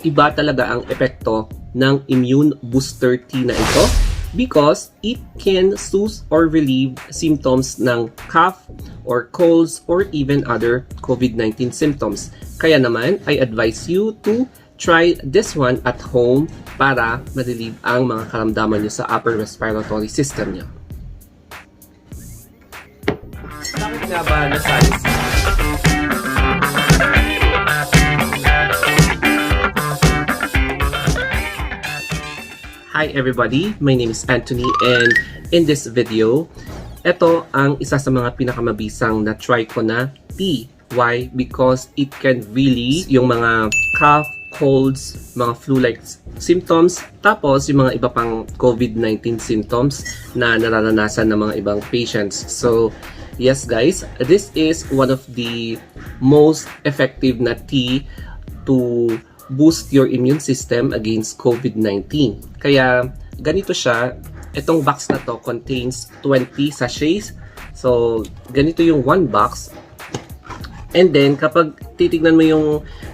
Iba talaga ang epekto ng immune booster tea na ito because it can soothe or relieve symptoms ng cough or colds or even other COVID-19 symptoms. Kaya naman, I advise you to try this one at home para ma-relieve ang mga karamdaman nyo sa upper respiratory system nyo. Bakit nga ba nasalis? Hi everybody, my name is Anthony and in this video, ito ang isa sa mga pinakamabisang na try ko na tea. Why? Because it can really yung mga cough, colds, mga flu-like symptoms, tapos yung mga iba pang COVID-19 symptoms na nararanasan ng mga ibang patients. So, yes guys, this is one of the most effective na tea to boost your immune system against COVID-19. Kaya ganito siya, itong box na to contains 20 sachets. So ganito yung one box. And then kapag titignan mo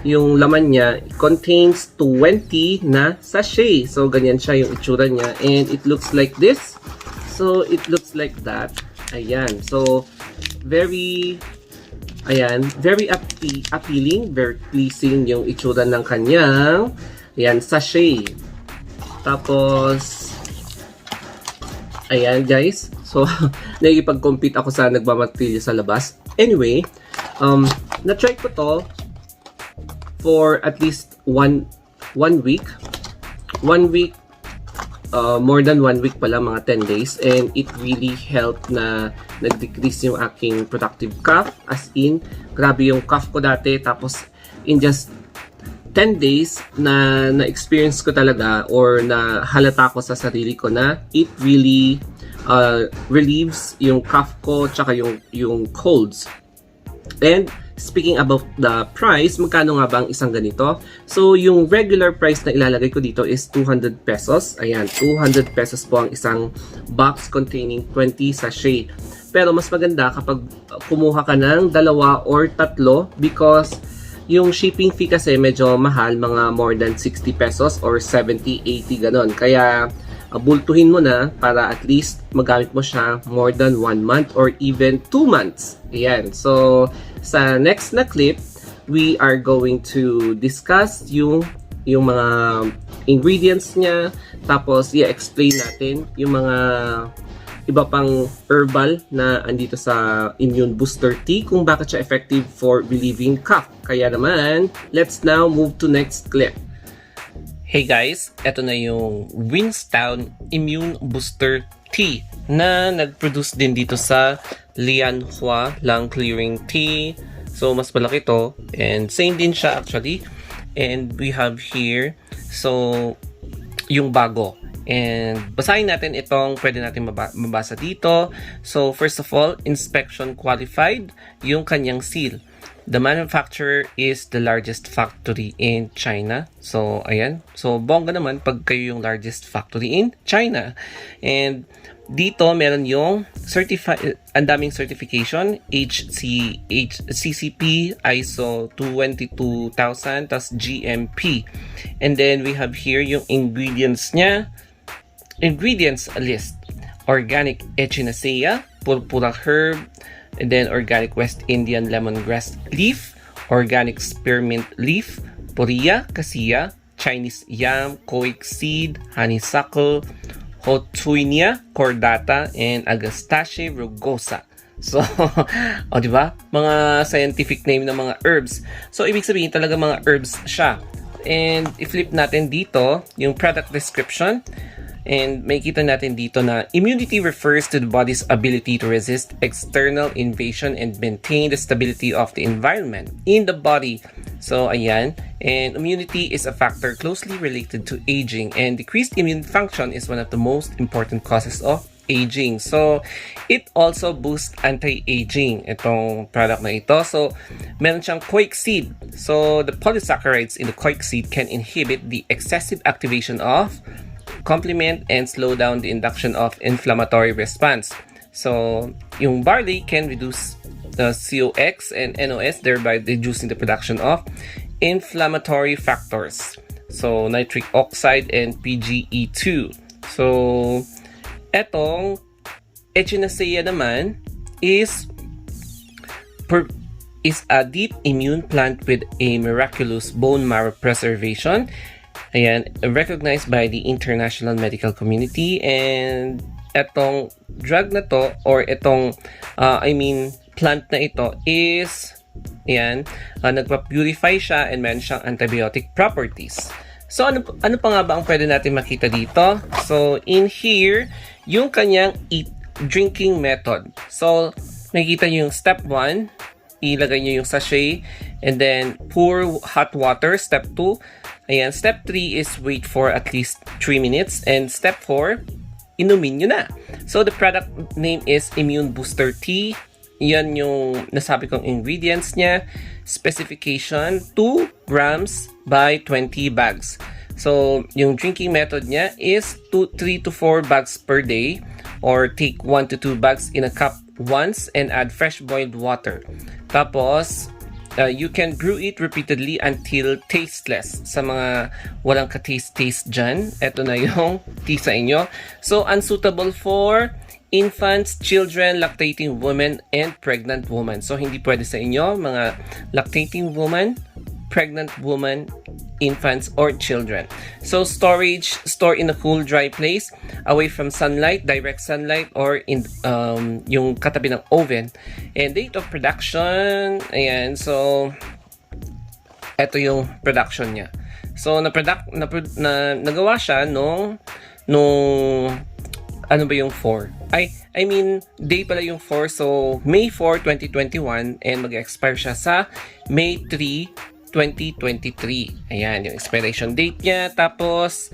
yung laman niya, it contains 20 na sachet. So ganyan siya yung itsura niya and it looks like this. So it looks like that. Ayan. So very appealing, very pleasing yung itsura ng kanyang sachet. Tapos ayan guys, so nakikipag-compete ako sa nagmamatilya sa labas. Anyway, na-try ko to for at least one week. More than 1 week pala, mga 10 days, and it really helped na nag-decrease yung aking productive cough. As in, grabe yung cough ko dati, tapos in just 10 days na-experience ko talaga or na halata ko sa sarili ko na it really relieves yung cough ko tsaka yung colds. And speaking about the price, magkano nga ba ang isang ganito? So, yung regular price na ilalagay ko dito is 200 pesos. Ayan, 200 pesos po ang isang box containing 20 sachet. Pero mas maganda kapag kumuha ka ng dalawa or tatlo because yung shipping fee kasi medyo mahal, mga more than 60 pesos or 70, 80 ganon. Kaya bultuhin mo na para at least magamit mo siya more than 1 month or even 2 months. Ayan. So, sa next na clip, we are going to discuss yung mga ingredients niya. Tapos, i-explain natin yung mga iba pang herbal na andito sa immune booster tea kung bakit siya effective for relieving cough. Kaya naman, let's now move to next clip. Hey guys, eto na yung Winstown Immune Booster Tea na nag-produce din dito sa Lianhua Qingwen Tea. So mas malaki to and same din siya actually. And we have here yung bago. And basahin natin itong pwede natin mabasa dito. So first of all, inspection qualified yung kanyang seal. The manufacturer is the largest factory in China. So, ayan. So, bongga naman pag kayo yung largest factory in China. And dito, meron yung ang daming certification, CCP, ISO 22000, tas GMP. And then, we have here yung ingredients niya. Ingredients list. Organic echinacea, purpura herb, and then organic West Indian lemongrass leaf, organic spearmint leaf, poria, cassia, Chinese yam, koik seed, honeysuckle, hotuinia cordata, and agastache rugosa. So, di ba? Mga scientific name ng mga herbs. So, ibig sabihin talaga mga herbs siya. And i-flip natin dito yung product description. And makikita natin dito na immunity refers to the body's ability to resist external invasion and maintain the stability of the environment in the body. So, ayan. And immunity is a factor closely related to aging. And decreased immune function is one of the most important causes of aging. So, it also boosts anti-aging, itong product na ito. So, meron siyang koik seed. So, the polysaccharides in the koik seed can inhibit the excessive activation of complement and slow down the induction of inflammatory response. So, yung barley can reduce the COX and NOS, thereby reducing the production of inflammatory factors. So, nitric oxide and PGE2. So, etong Echinacea naman is a deep immune plant with a miraculous bone marrow preservation. Ayan, recognized by the international medical community. And etong drug na to, or etong, plant na ito is, ayan, nagpa-purify siya and meron siyang antibiotic properties. So, ano pa nga ba ang pwede natin makita dito? So, in here, yung kanyang drinking method. So, makikita nyo yung step 1, ilagay nyo yung sachet, and then pour hot water, step 2. Ayan, step 3 is wait for at least 3 minutes, and step 4, inumin nyo na. So, the product name is Immune Booster Tea. Yan yung nasabi kong ingredients niya. Specification, 2 grams by 20 bags. So, yung drinking method niya is 3 to 4 bags per day, or take 1 to 2 bags in a cup once and add fresh boiled water. Tapos, you can brew it repeatedly until tasteless. Sa mga walang ka-taste dyan, eto na yung tea sa inyo. So, unsuitable for infants, children, lactating women, and pregnant women. So, hindi pwede sa inyo, mga lactating woman, pregnant woman, infants, or children. So, storage, store in a cool, dry place, away from sunlight, direct sunlight, or in yung katabi ng oven. And date of production, ayan, so, eto yung production niya. So, nagawa siya nung ano ba yung 4? Day pala yung 4. So, May 4, 2021, and mag-expire siya sa May 3, 2023. Ayan, yung expiration date niya. Tapos,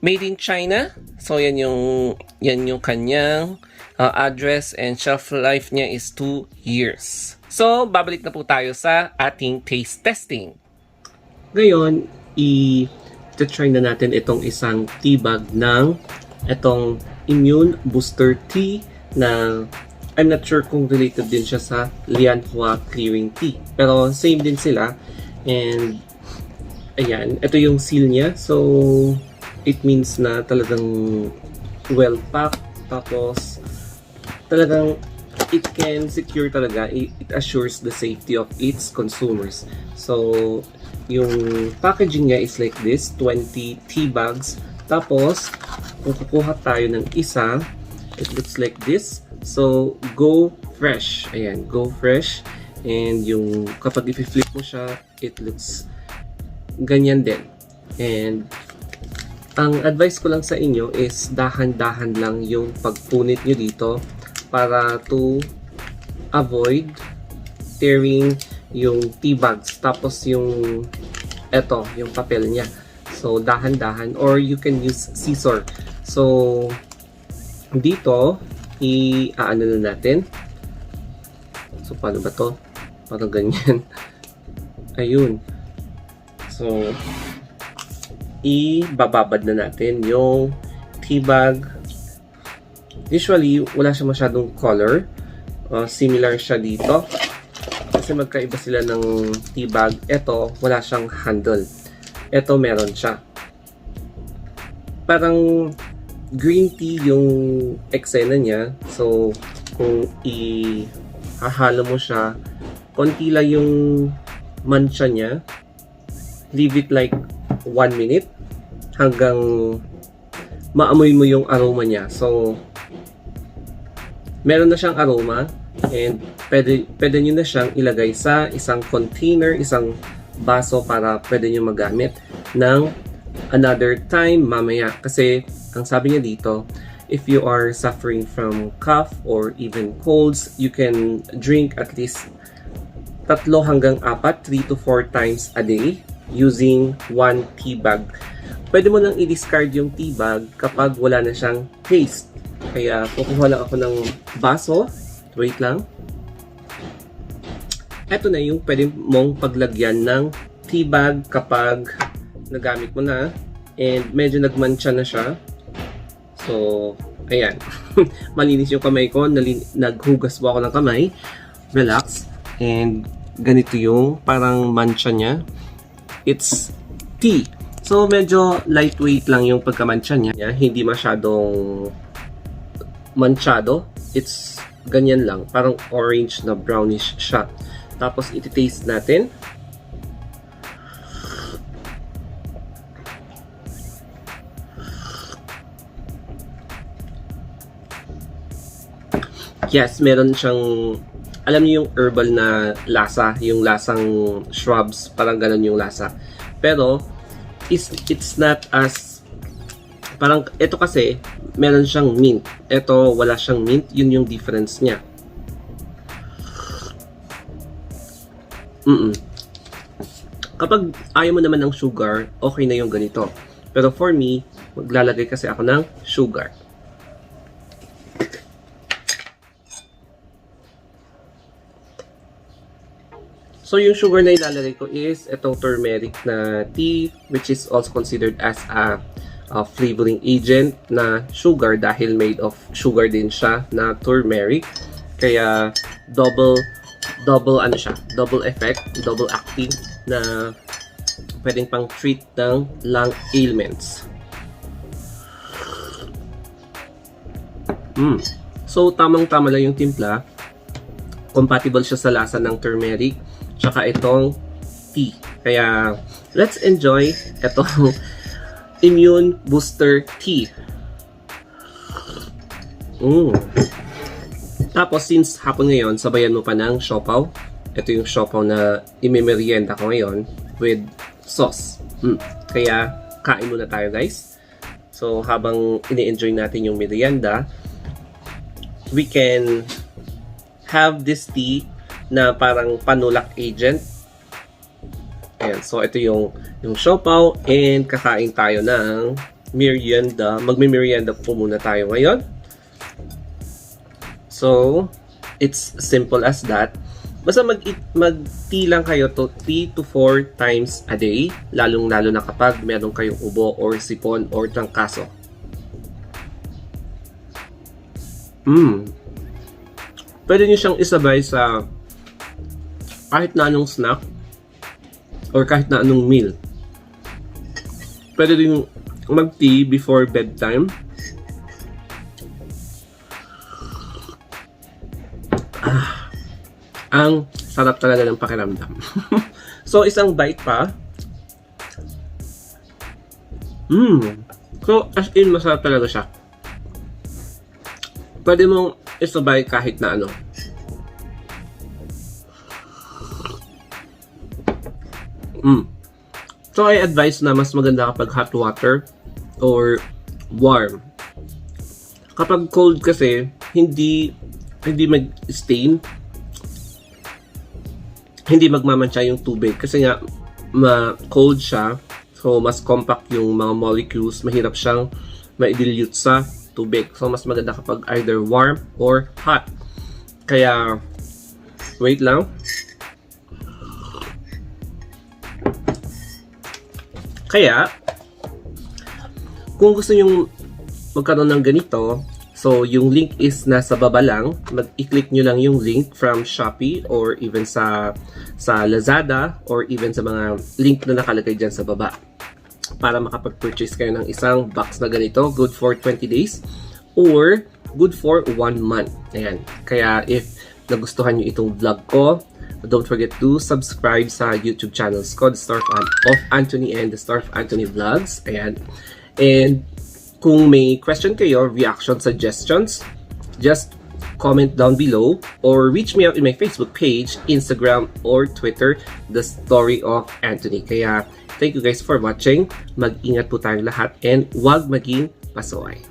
made in China. So, yan yung kanyang address, and shelf life niya is 2 years. So, babalik na po tayo sa ating taste testing. Ngayon, i-try na natin itong isang tea bag ng itong Immune Booster Tea na I'm not sure kung related din siya sa Lianhua Qingwen tea. Pero same din sila. And, ayan, ito yung seal niya. So, it means na talagang well-packed. Tapos, talagang it can secure talaga. It assures the safety of its consumers. So, yung packaging niya is like this. 20 tea bags. Tapos, kung kukuha tayo ng isa, it looks like this. So, go fresh. Ayan, go fresh. And yung kapag i-flip mo siya, it looks ganyan din. And ang advice ko lang sa inyo is dahan-dahan lang yung pagpunit nyo dito para to avoid tearing yung tea bags. Tapos yung yung papel niya. So dahan-dahan, or you can use scissor. So dito i-aano na natin. So paano ba to? Parang ganyan. Ayun. So, ibababad na natin yung tea bag. Usually, wala siya masyadong color. Similar siya dito. Kasi magkaiba sila ng tea bag. Ito, wala siyang handle. Ito, meron siya. Parang green tea yung eksena niya. So, kung ihahalo mo siya, konti lang yung mancha niya. Leave it like 1 minute hanggang maamoy mo yung aroma niya. So, meron na siyang aroma, and pwede nyo na siyang ilagay sa isang container, isang baso para pwede nyo magamit ng another time mamaya. Kasi, ang sabi niya dito, if you are suffering from cough or even colds, you can drink at least 3 hanggang 4, 3 to 4 times a day using 1 tea bag. Pwede mo nang i-discard yung tea bag kapag wala na siyang taste. Kaya kukuha lang ako ng baso. Wait lang. Ito na yung pwede mong paglagyan ng tea bag kapag nagamit mo na and medyo nagmancha na siya. So, ayan. Malinis yung kamay ko. Naghugas po ako ng kamay. Relax. And ganito yung parang mancha niya. it's tea. So, medyo lightweight lang yung pagkamansya niya. Hindi masyadong manchado. It's ganyan lang. Parang orange na brownish siya. Tapos, iti-taste natin. Yes, meron siyang, alam niyo yung herbal na lasa, yung lasang shrubs, parang ganun yung lasa. Pero, it's not as, parang, ito kasi, meron siyang mint. Ito, wala siyang mint, yun yung difference niya. Kapag ayaw mo naman ng sugar, okay na yung ganito. Pero for me, maglalagay kasi ako ng sugar. So, yung sugar na ilalagay ko is itong turmeric na tea, which is also considered as a flavoring agent na sugar dahil made of sugar din siya na turmeric. Kaya, double ano siya, double effect, double acting na pwedeng pang treat ng lung ailments. So, tamang-tama lang yung timpla. Compatible siya sa lasa ng turmeric tsaka itong tea. Kaya, let's enjoy itong immune booster tea. Tapos, since hapon ngayon, sabayan mo pa ng siopaw. Ito yung siopaw na imimerienda ko ngayon with sauce. Kaya, kain muna tayo guys. So, habang ini-enjoy natin yung merienda, we can have this tea na parang panulak agent. Ayan, so ito yung siopaw and kakain tayo ng merienda. Magme-merienda po muna tayo ngayon. So, it's simple as that. Basta mag-tea lang kayo to 3 to 4 times a day, lalong-lalo na kapag meron kayong ubo or sipon or trangkaso. Pwede nyo siyang isabay sa kahit na anong snack or kahit na anong meal. Pwede din mag-tea before bedtime. Ang sarap talaga ng pakiramdam. So, isang bite pa. So, as in, masarap talaga siya. Pwede mong isabay kahit na ano. So, I advise na mas maganda kapag hot water or warm. Kapag cold kasi, hindi mag-stain, hindi magmamantsa yung tubig kasi nga cold siya, so mas compact yung mga molecules, mahirap siyang ma-dilute sa tubig. So, mas maganda kapag either warm or hot. Kaya, wait lang. Kaya, kung gusto nyo magkaroon ng ganito, so yung link is nasa baba lang. Mag-i-click nyo lang yung link from Shopee or even sa Lazada or even sa mga link na nakalagay dyan sa baba para makapag-purchase kayo ng isang box na ganito, good for 20 days or good for 1 month. Ayan. Kaya if nagustuhan nyo itong vlog ko, don't forget to subscribe sa YouTube channels ko, The Star of Anthony and The Star of Anthony Vlogs. Ayan. And kung may question kayo, reaction, suggestions, just comment down below or reach me out in my Facebook page, Instagram, or Twitter, The Story of Anthony. Kaya, thank you guys for watching. Mag-ingat po tayong lahat and huwag maging pasaway.